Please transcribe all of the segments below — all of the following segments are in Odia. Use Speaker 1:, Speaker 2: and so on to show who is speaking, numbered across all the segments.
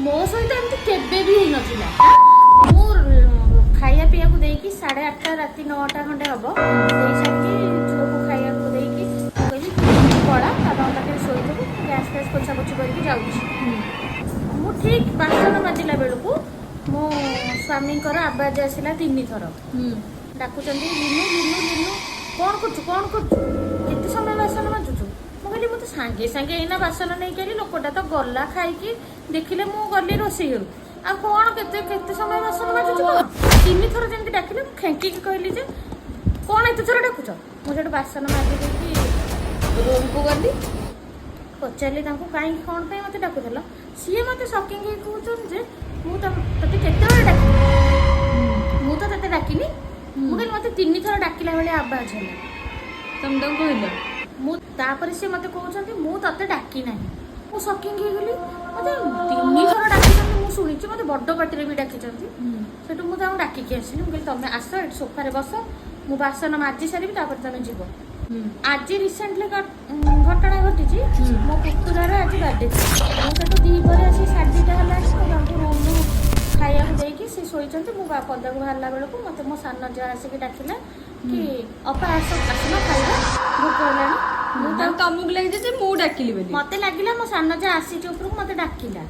Speaker 1: ମୋ ସହିତ ଏମିତି କେବେ ବି ହେଇନଥିଲା। ମୁଁ ଖାଇବା ପିଇବାକୁ ଦେଇକି 8:30 ରାତି 9ଟା ଖଣ୍ଡେ ହବ ଦେଇ ସାରିକି ଝିଅକୁ ଖାଇବାକୁ ଦେଇକି କହିଲି ପଳା ବାବାଙ୍କ ପାଖରେ ଶୋଇଥିବୁ, ମୁଁ ଗ୍ୟାସ୍ ଫ୍ୟାସ୍ ପୋଛାପୋଛି କରିକି ଯାଉଛି। ମୁଁ ଠିକ୍ ବାସନ ମାଜିଲା ବେଳକୁ ମୋ ସ୍ୱାମୀଙ୍କର ଆବାଜ ଆସିଲା 3 ଥର। ଡାକୁଛନ୍ତି ଲିନୁ ଲିନୁ ଲିନୁ, କ'ଣ କରୁଛୁ କ'ଣ କରୁଛୁ, କେତେ ସମୟ ବାସନ ମାଜୁଛୁ? ମୁଁ କହିଲି ମୁଁ ତ ସାଙ୍ଗେ ସାଙ୍ଗେ ଏଇନା ବାସନ ନେଇକି ଆଇଲି, ଲୋକଟା ତ ଗଲା ଖାଇକି, ଦେଖିଲେ ମୁଁ ଗଲି ରୋଷେଇ ଘରୁ, ଆଉ କ'ଣ କେତେ କେତେ ସମୟ ବାସନ ମାଜୁଛୁ କ'ଣ? 3 ଥର ଯେମିତି ଡାକିଲେ ମୁଁ ଖେଙ୍କିକି କହିଲି ଯେ କ'ଣ ଏତେ ଥର ଡାକୁଛ? ମୁଁ ସେଠୁ ବାସନ ମାଜି ଦେଇକି ରୁମ୍କୁ ଗଲି, ପଚାରିଲି ତାଙ୍କୁ କାହିଁକି କ'ଣ ପାଇଁ ମୋତେ ଡାକୁଥିଲ? ସିଏ ମୋତେ ସକିଙ୍ଗ ହେଇକି କହୁଛନ୍ତି ଯେ ମୁଁ ତତେ କେତେବେଳେ ଡାକିଲି? ମୁଁ ତ ତତେ ଡାକିନି। ମୁଁ କହିଲି ମୋତେ 3 ଥର ଡାକିଲା ଭଳିଆ ଆବାଜ ହେଲା।
Speaker 2: ତମେ ତାଙ୍କୁ କହିଲ?
Speaker 1: ମୁଁ ତାପରେ ସେ ମୋତେ କହୁଛନ୍ତି ମୁଁ ତତେ ଡାକି ନାହିଁ। ମୁଁ ସକିଙ୍ଗ ହେଇଗଲି, ମୋତେ 3 ଥର ଡାକିଛନ୍ତି, ମୁଁ ଶୁଣିଛି, ମୋତେ ବଡ଼ ପାଟିରେ ବି ଡାକିଛନ୍ତି। ସେଠୁ ମୁଁ ତାଙ୍କୁ ଡାକିକି ଆସିଲି, ମୁଁ କହିଲି ତମେ ଆସ ଏଠି ସୋଫାରେ ବସ, ମୁଁ ବାସନ ମାଜି ସାରିବି ତାପରେ ତମେ ଯିବ। ଆଜି ରିସେଣ୍ଟଲି ଘଟଣା ଘଟିଛି, ମୋ ପୁତୁରାର ଆଜି ବାର୍ଥଡେ ଥିଲା। ମୁଁ ସେଠୁ 2 ଆସି 2:30 ହେଲାଣି, ମୁଁ ତାଙ୍କୁ ରୁମ୍ରୁ ଖାଇବାକୁ ଦେଇକି ସେ ଶୋଇଛନ୍ତି। ମୁଁ ପଦାକୁ ବାହାରିଲା ବେଳକୁ ମୋତେ ମୋ ସାନ ଯା ଆସିକି ଡାକିଲା କି ଅପା ଆସୁନ ଖାଇବା, ଭୋକ ହେଲାଣି।
Speaker 2: ତମକୁ ଲାଗିଛି ଯେ ମୁଁ ଡାକିଲି ବୋଲି?
Speaker 1: ମୋତେ ଲାଗିଲା ମୋ ସାନ ଯା ଆସିଛି ଉପରକୁ, ମୋତେ ଡାକିଲା,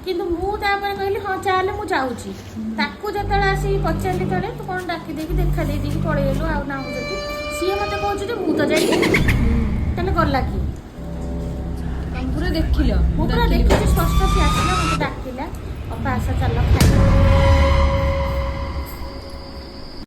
Speaker 1: କିନ୍ତୁ ମୁଁ ତାପରେ କହିଲି ହଁ ଚାଲେ ମୁଁ ଯାଉଛି। ତାକୁ ଯେତେବେଳେ ଆସିକି ପଚାରିଲି ତଳେ ତୁ କ'ଣ ଡାକି ଦେଇକି ଦେଖା ଦେଇ ଦେଇକି ପଳେଇଗଲୁ ଆଉ ନାହୁଁ ଯଦି, ସିଏ ମୋତେ କହୁଛି ଯେ ମୁଁ ତ ଯାଇନି, ତାହେଲେ ଗଲା କି?
Speaker 2: ତମେ ପୁରା ଦେଖିଲ?
Speaker 1: ମୁଁ ପୁରା ଦେଖିଛି ସ୍ପଷ୍ଟ, ସିଏ ଆସିଲା ମୋତେ ଡାକିଲା ଅପା ଆସ ଚାଲ ଖାଇବା।